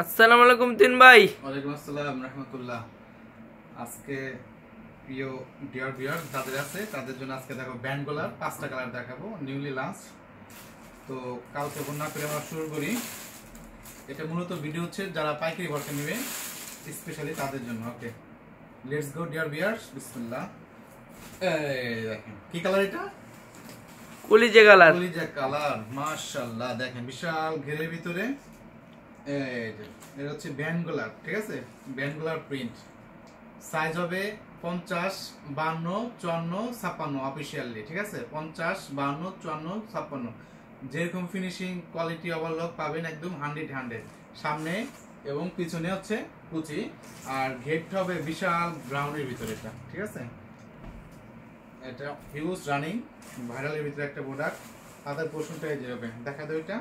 আসসালামু আলাইকুম তিন ভাই। ওয়ালাইকুম আসসালাম রাহমাতুল্লাহ। আজকে প্রিয় ডিয়ার ভিউয়ার যাদের আছে তাদের জন্য আজকে দেখো ব্যান্ড গোলার 5টা কালার দেখাবো, নিউলি লঞ্চ। তো কালকে বন্যা করে আমরা শুরু করি। এটা মূলত ভিডিও হচ্ছে যারা পাইকারি ভরতে নেবে স্পেশালি তাদের জন্য। ওকে, লেটস গো ডিয়ার ভিউয়ার্স, বিসমিল্লাহ। এই দেখেন কি কালার, এটা কলিজা কালার। কলিজা কালার, মাশাআল্লাহ। দেখেন বিশাল ঘেরের ভিতরে এই যে এটা হচ্ছে ব্যান্ডগোলার, ঠিক আছে, ব্যান্ডগোলার প্রিন্ট। সাইজ হবে 50, 52, 54, 56 অফিশিয়ালি, ঠিক আছে। 50, 52, 54, 56 যেরকম ফিনিশিং কোয়ালিটি ওভারলক পাবেন একদম 100 সামনে এবং পিছনে হচ্ছে কুচি। আর গেট হবে বিশাল ব্রাউনের ভিতরে, এটা ঠিক আছে। এটা হিউজ রানিং ভাইরালের ভিতরে একটা প্রোডাক্ট। হাতার পোর্শনটা এই যে হবে, দেখা দেয় এটা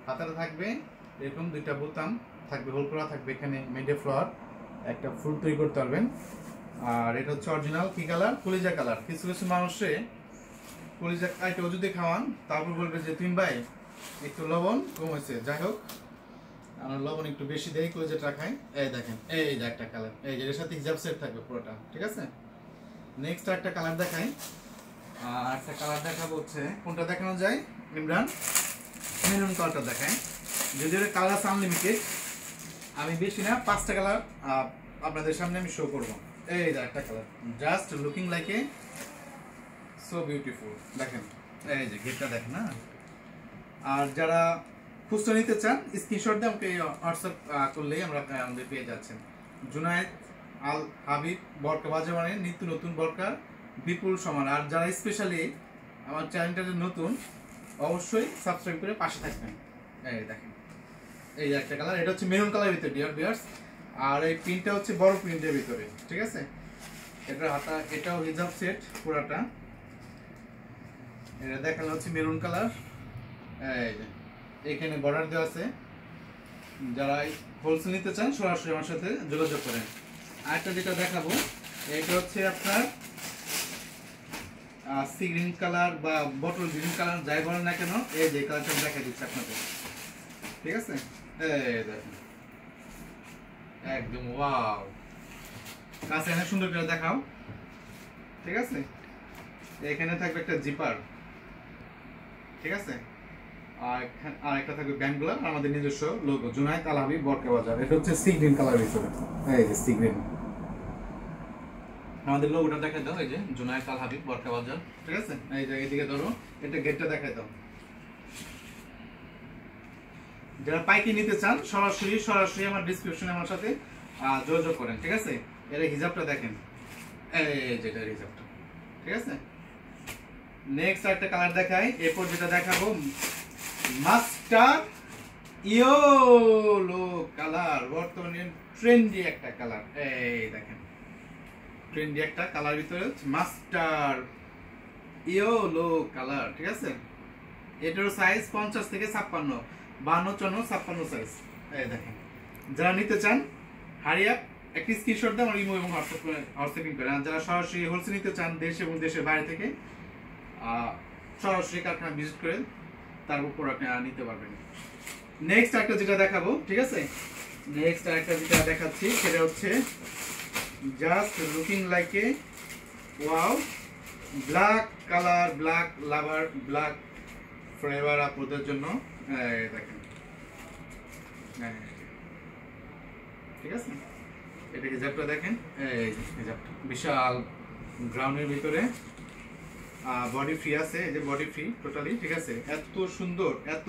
হাতাটা থাকবে এরকম দুইটা বোতাম থাকবে, হোল করা থাকবে এখানে মিডে ফ্লাওয়ার, একটা ফুল তৈরি করতে পারবেন। আর এটা হচ্ছে অরিজিনাল কি কালার, কলিজা কালার। কিছু কিছু মানুষে কলিজা আইটেও যদি খাওয়ান তারপর বলবে যে তিন ভাই একটু লবণ কম হয়েছে। যাই হোক, আমরা লবণ একটু বেশি দেই, কলিজাটা খাই। এই দেখেন এই যে একটা কালার, এই যে এর সাথে হিজাব সেট থাকবে পুরোটা, ঠিক আছে। নেক্সট একটা কালার দেখাই। আর একটা কালার দেখাবো হচ্ছে, কোনটা দেখানো যায় ইমরান? মেরুন কালারটা দেখাই। যদিও কালার আছে আনলিমিটেড, আমি বেশি না 5টা কালার আপনাদের সামনে আমি শো করবো। এই যে একটা colour, just looking like a so beautiful. দেখেন এই যে গেটটা দেখেন না। আর যারা খুচরা নিতে চান স্ক্রিনশট দিয়ে আমাকে হোয়াটসঅ্যাপ করলেই আমরা আমাদের পেয়ে যাচ্ছেন। জুনায়েদ আল হাবিব বরকা বাজে, মানে নিত্য নতুন বরকার বিপুল সমান। আর যারা স্পেশালি আমার চ্যানেলটা নতুন অবশ্যই সাবস্ক্রাইব করে পাশে থাকবেন। এই দেখেন এই একটা কালার, এটা হচ্ছে মেরুন কালারের ভিতরে ডিয়ার ভিউয়ার্স। আর এই প্রিন্টটা হচ্ছে বড় প্রিন্টের ভিতরে, ঠিক আছে। এটা হাতা, এটাও হিজাব সেট পুরাটা। এটা দেখানো হচ্ছে মেরুন কালার। এই যে এখানে বর্ডার দেওয়া আছে। যারা হোলসেল নিতে চান সরাসরি আমার সাথে যোগাযোগ করেন। আরেকটা যেটা দেখাবো এটা হচ্ছে আপনার সি গ্রিন কালার বা বটল গ্রিন কালার, যাই বলেন না কেন, এই যে কালারটা দেখা দিচ্ছে আপনাদের, ঠিক আছে। এই দেখেন একদম ওয়াও, কাছে এনে সুন্দর করে দেখাও, ঠিক আছে। এখানে থাকবে একটা জিপার, ঠিক আছে। আর একটা থাকবে ব্যান্ডগুলো, আমাদের নিজস্ব লোগো জুনায়েদ আল হাবিব বরকা বাজার। এটা হচ্ছে সি গ্রিন কালার হিসেবে, এই যে সি গ্রিন। আমাদের লোগোটা দেখাই দাও, এই যে জুনায়েদ আল হাবিব বরকা বাজার, ঠিক আছে। এই যে এইদিকে ধরো, এটা গেটটা দেখাই দাও। যারা পাইকারি নিতে চান সরাসরি আমার ডিসক্রিপশনে আমার সাথে যোগাযোগ করেন, ঠিক আছে। এর হিজাবটা দেখেন, এই যেটা হিজাবটা, ঠিক আছে। নেক্সট একটা কালার দেখাই। এরপর যেটা দেখাবো মাস্টার্ড ইয়েলো কালার, বর্তমানে ট্রেন্ডি একটা কালার। এই দেখেন ট্রেন্ডি একটা কালার ভিতরে মাস্টার্ড ইয়েলো কালার, ঠিক আছে। এটার সাইজ 50 থেকে 56, 52, 54, 56 সাইজ। এই দেখেন যারা নিতে চান হারিয়া একটি স্ক্রিনশট দেন, ইমো এবং হোয়াটসঅ্যাপিং করেন। আর যারা সরাসরি হোলসেল নিতে চান দেশ এবং দেশের বাইরে থেকে সরাসরি কারখানা ভিজিট করে তারপর প্রোডাক্ট নিতে পারবেন। নেক্সট একটা যেটা দেখাবো, ঠিক আছে, নেক্সট একটা যেটা দেখাচ্ছি সেটা হচ্ছে just looking like a wow, black colour, black lover, black flavour আপনাদের জন্য। দেখেন ঠিক আছে, এটা হিজাবটা দেখেন, এই হিজাবটা বিশাল গ্রাউন্ডের ভিতরে, বডি ফ্রি আছে, এই যে বডি ফ্রি টোটালি, ঠিক আছে। এত সুন্দর, এত